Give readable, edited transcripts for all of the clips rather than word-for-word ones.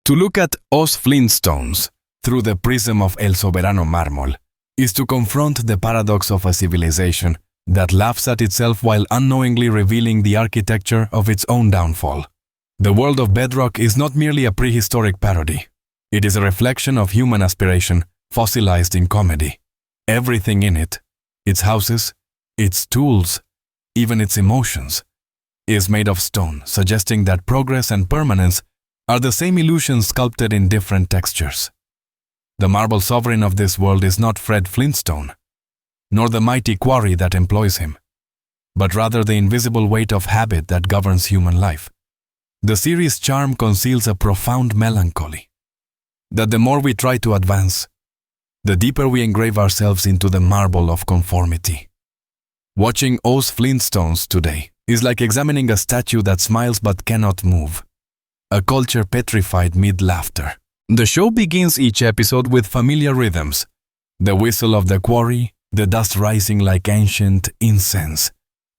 To look at Os Flintstones through the prism of El Soberano Mármol is to confront the paradox of a civilization that laughs at itself while unknowingly revealing the architecture of its own downfall. The world of Bedrock is not merely a prehistoric parody. It is a reflection of human aspiration, fossilized in comedy. Everything in it, its houses, its tools, even its emotions, is made of stone, suggesting that progress and permanence are the same illusion sculpted in different textures. The marble sovereign of this world is not Fred Flintstone, nor the mighty quarry that employs him, but rather the invisible weight of habit that governs human life. The series' charm conceals a profound melancholy, that the more we try to advance, the deeper we engrave ourselves into the marble of conformity. Watching Os Flintstones today is like examining a statue that smiles but cannot move, a culture petrified mid-laughter. The show begins each episode with familiar rhythms, the whistle of the quarry, the dust rising like ancient incense,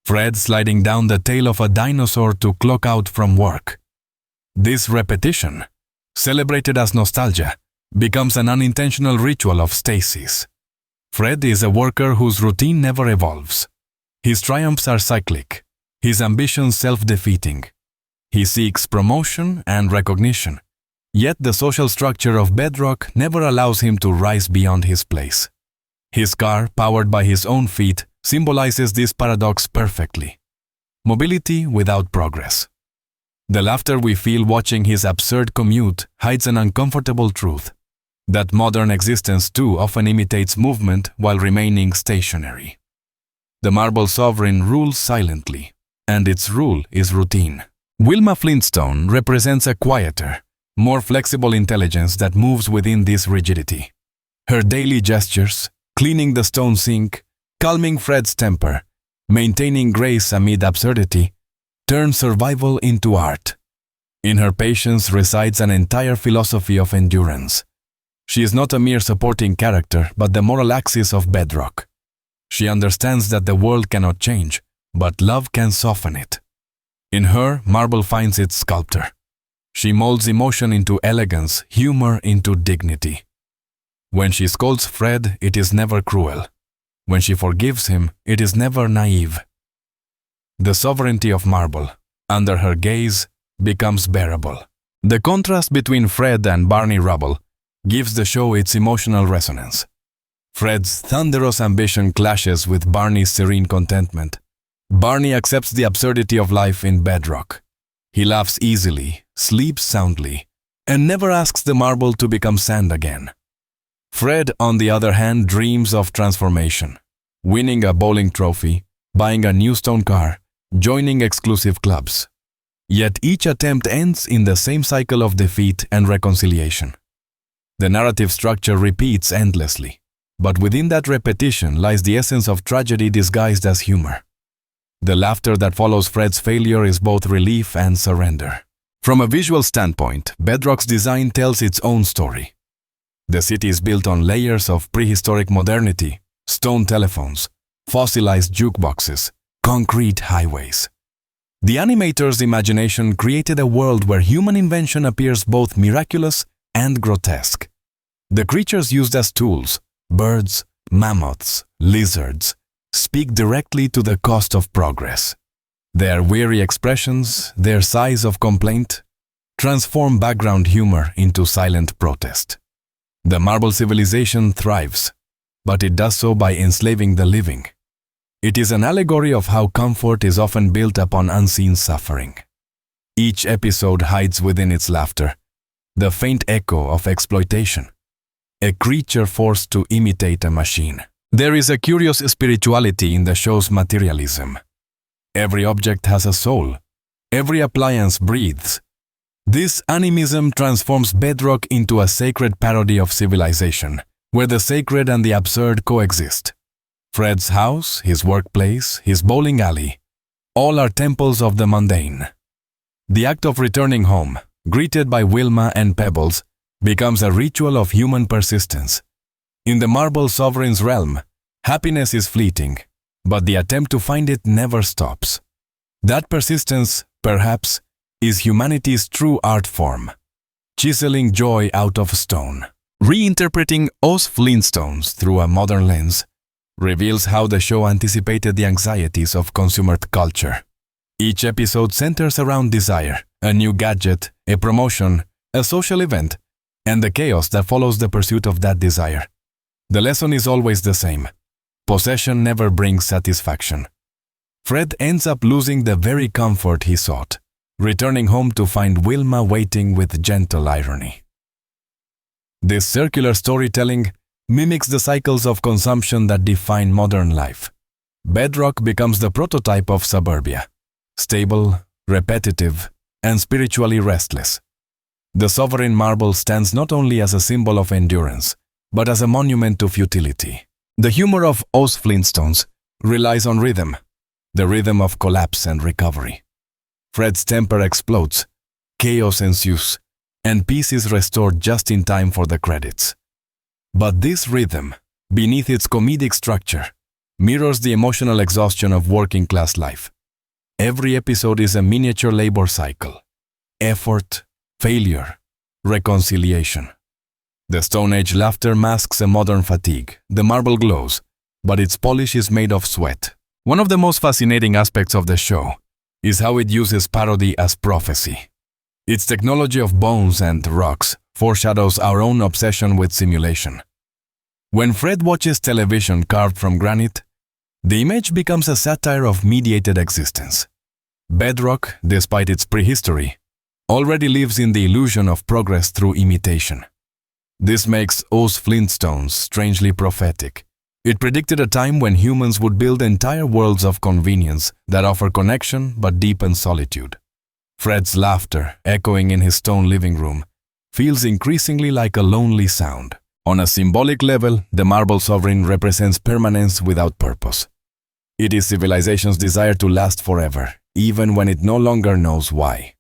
Fred sliding down the tail of a dinosaur to clock out from work. This repetition, celebrated as nostalgia, becomes an unintentional ritual of stasis. Fred is a worker whose routine never evolves. His triumphs are cyclic, his ambitions self-defeating. He seeks promotion and recognition, yet the social structure of Bedrock never allows him to rise beyond his place. His car, powered by his own feet, symbolizes this paradox perfectly. Mobility without progress. The laughter we feel watching his absurd commute hides an uncomfortable truth, that modern existence too often imitates movement while remaining stationary. The marble sovereign rules silently, and its rule is routine. Wilma Flintstone represents a quieter, more flexible intelligence that moves within this rigidity. Her daily gestures, cleaning the stone sink, calming Fred's temper, maintaining grace amid absurdity, turn survival into art. In her patience resides an entire philosophy of endurance. She is not a mere supporting character, but the moral axis of Bedrock. She understands that the world cannot change, but love can soften it. In her, marble finds its sculptor. She molds emotion into elegance, humor into dignity. When she scolds Fred, it is never cruel. When she forgives him, it is never naive. The sovereignty of marble, under her gaze, becomes bearable. The contrast between Fred and Barney Rubble gives the show its emotional resonance. Fred's thunderous ambition clashes with Barney's serene contentment. Barney accepts the absurdity of life in Bedrock. He laughs easily, sleeps soundly, and never asks the marble to become sand again. Fred, on the other hand, dreams of transformation, winning a bowling trophy, buying a new stone car, joining exclusive clubs. Yet each attempt ends in the same cycle of defeat and reconciliation. The narrative structure repeats endlessly, but within that repetition lies the essence of tragedy disguised as humor. The laughter that follows Fred's failure is both relief and surrender. From a visual standpoint, Bedrock's design tells its own story. The city is built on layers of prehistoric modernity, stone telephones, fossilized jukeboxes, concrete highways. The animator's imagination created a world where human invention appears both miraculous and grotesque. The creatures used as tools, birds, mammoths, lizards, speak directly to the cost of progress. Their weary expressions, their sighs of complaint, transform background humor into silent protest. The marble civilization thrives, but it does so by enslaving the living. It is an allegory of how comfort is often built upon unseen suffering. Each episode hides within its laughter the faint echo of exploitation, a creature forced to imitate a machine. There is a curious spirituality in the show's materialism. Every object has a soul. Every appliance breathes. This animism transforms Bedrock into a sacred parody of civilization, where the sacred and the absurd coexist. Fred's house, his workplace, his bowling alley, all are temples of the mundane. The act of returning home, greeted by Wilma and pebbles, becomes a ritual of human persistence. In the marble sovereign's realm, happiness is fleeting, but the attempt to find it never stops. That persistence, perhaps, is humanity's true art form. chiseling joy out of stone. Reinterpreting Oz Flintstones through a modern lens reveals how the show anticipated the anxieties of consumer culture. Each episode centers around desire, a new gadget, a promotion, a social event, and the chaos that follows the pursuit of that desire. The lesson is always the same. Possession never brings satisfaction. Fred ends up losing the very comfort he sought, returning home to find Wilma waiting with gentle irony. This circular storytelling mimics the cycles of consumption that define modern life. Bedrock becomes the prototype of suburbia, stable, repetitive, and spiritually restless. The sovereign marble stands not only as a symbol of endurance, but as a monument to futility. The humor of Oz Flintstones relies on rhythm, the rhythm of collapse and recovery. Fred's temper explodes, chaos ensues, and peace is restored just in time for the credits. But this rhythm, beneath its comedic structure, mirrors the emotional exhaustion of working-class life. Every episode is a miniature labor cycle. Effort, failure, reconciliation. The Stone Age laughter masks a modern fatigue. The marble glows, but its polish is made of sweat. One of the most fascinating aspects of the show is how it uses parody as prophecy. Its technology of bones and rocks foreshadows our own obsession with simulation. When Fred watches television carved from granite, the image becomes a satire of mediated existence. Bedrock, despite its prehistory, already lives in the illusion of progress through imitation. This makes Oz Flintstones strangely prophetic. It predicted a time when humans would build entire worlds of convenience that offer connection but deepen solitude. Fred's laughter, echoing in his stone living room, feels increasingly like a lonely sound. On a symbolic level, the marble sovereign represents permanence without purpose. It is civilization's desire to last forever, even when it no longer knows why.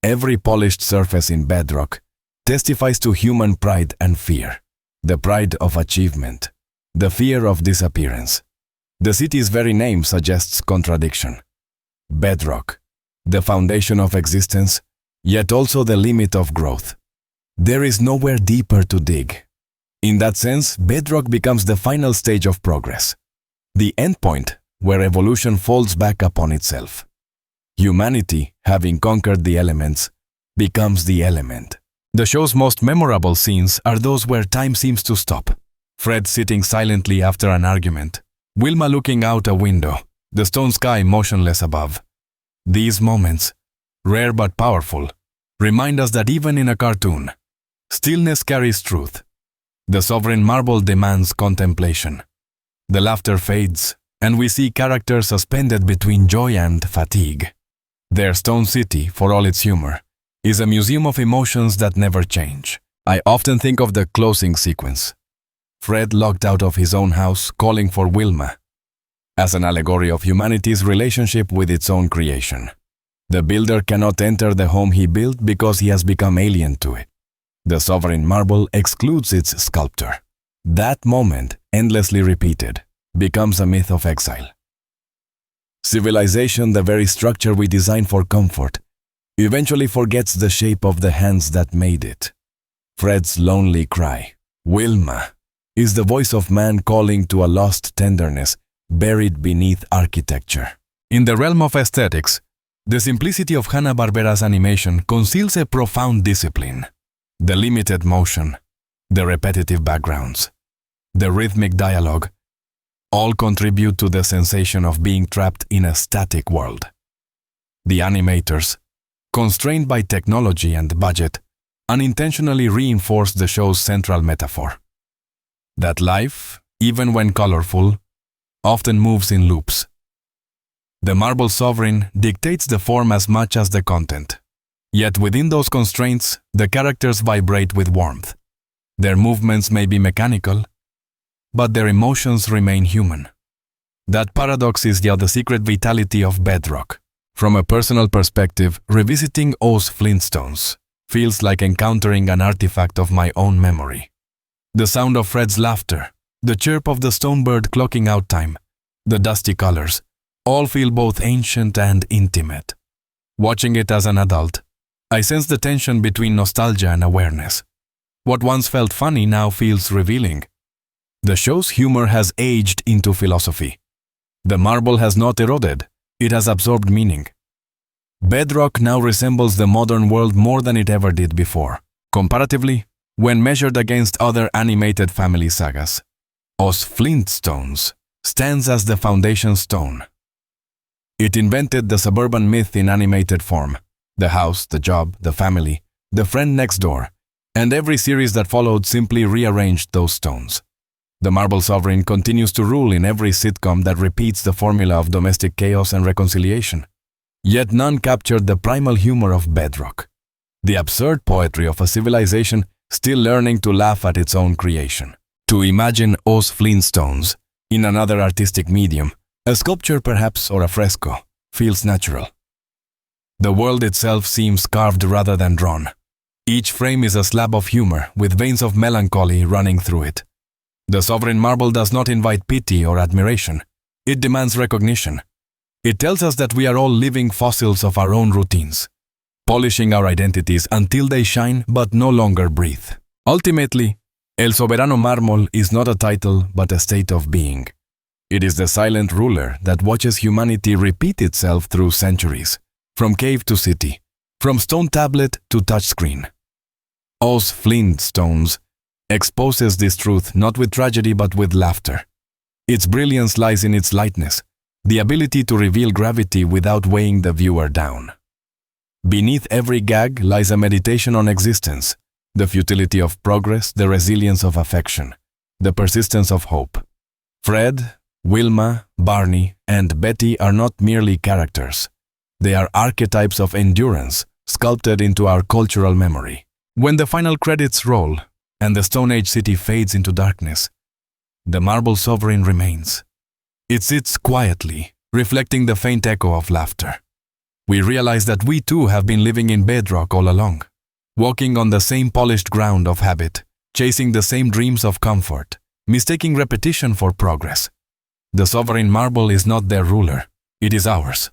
Every polished surface in Bedrock testifies to human pride and fear, the pride of achievement, the fear of disappearance. The city's very name suggests contradiction. Bedrock, the foundation of existence, yet also the limit of growth. There is nowhere deeper to dig. In that sense, Bedrock becomes the final stage of progress, the endpoint where evolution folds back upon itself. Humanity, having conquered the elements, becomes the element. The show's most memorable scenes are those where time seems to stop. Fred sitting silently after an argument, Wilma looking out a window, the stone sky motionless above. These moments, rare but powerful, remind us that even in a cartoon, stillness carries truth. The sovereign marble demands contemplation. The laughter fades, and we see characters suspended between joy and fatigue. Their stone city, for all its humor, is a museum of emotions that never change. I often think of the closing sequence. Fred locked out of his own house, calling for Wilma, as an allegory of humanity's relationship with its own creation. The builder cannot enter the home he built because he has become alien to it. The sovereign marble excludes its sculptor. That moment, endlessly repeated, becomes a myth of exile. Civilization, the very structure we design for comfort, eventually forgets the shape of the hands that made it. Fred's lonely cry, Wilma, is the voice of man calling to a lost tenderness buried beneath architecture. In the realm of aesthetics, the simplicity of Hanna-Barbera's animation conceals a profound discipline. The limited motion, the repetitive backgrounds, the rhythmic dialogue, all contribute to the sensation of being trapped in a static world. The animators, constrained by technology and budget, unintentionally reinforce the show's central metaphor. That life, even when colorful, often moves in loops. The marble sovereign dictates the form as much as the content. Yet within those constraints, the characters vibrate with warmth. Their movements may be mechanical, but their emotions remain human. That paradox is the secret vitality of Bedrock. From a personal perspective, revisiting Oz Flintstones feels like encountering an artifact of my own memory. The sound of Fred's laughter, the chirp of the stone bird clocking out time, the dusty colors, all feel both ancient and intimate. Watching it as an adult, I sense the tension between nostalgia and awareness. What once felt funny now feels revealing. The show's humor has aged into philosophy. The marble has not eroded, it has absorbed meaning. Bedrock now resembles the modern world more than it ever did before. Comparatively, when measured against other animated family sagas, Os Flintstones stands as the foundation stone. It invented the suburban myth in animated form: the house, the job, the family, the friend next door, and every series that followed simply rearranged those stones. The Marble Sovereign continues to rule in every sitcom that repeats the formula of domestic chaos and reconciliation. Yet none captured the primal humor of Bedrock, the absurd poetry of a civilization still learning to laugh at its own creation. To imagine Os Flintstones in another artistic medium, a sculpture perhaps or a fresco, feels natural. The world itself seems carved rather than drawn. Each frame is a slab of humor with veins of melancholy running through it. The sovereign marble does not invite pity or admiration. It demands recognition. It tells us that we are all living fossils of our own routines, polishing our identities until they shine but no longer breathe. Ultimately, El Soberano Mármol is not a title but a state of being. It is the silent ruler that watches humanity repeat itself through centuries, from cave to city, from stone tablet to touchscreen. Os Flintstones exposes this truth not with tragedy but with laughter. Its brilliance lies in its lightness, the ability to reveal gravity without weighing the viewer down. Beneath every gag lies a meditation on existence, the futility of progress, the resilience of affection, the persistence of hope. Fred, Wilma, Barney, and Betty are not merely characters. They are archetypes of endurance, sculpted into our cultural memory. When the final credits roll, and the Stone Age city fades into darkness, the Marble Sovereign remains. It sits quietly, reflecting the faint echo of laughter. We realize that we too have been living in Bedrock all along, walking on the same polished ground of habit, chasing the same dreams of comfort, mistaking repetition for progress. The sovereign marble is not their ruler, it is ours.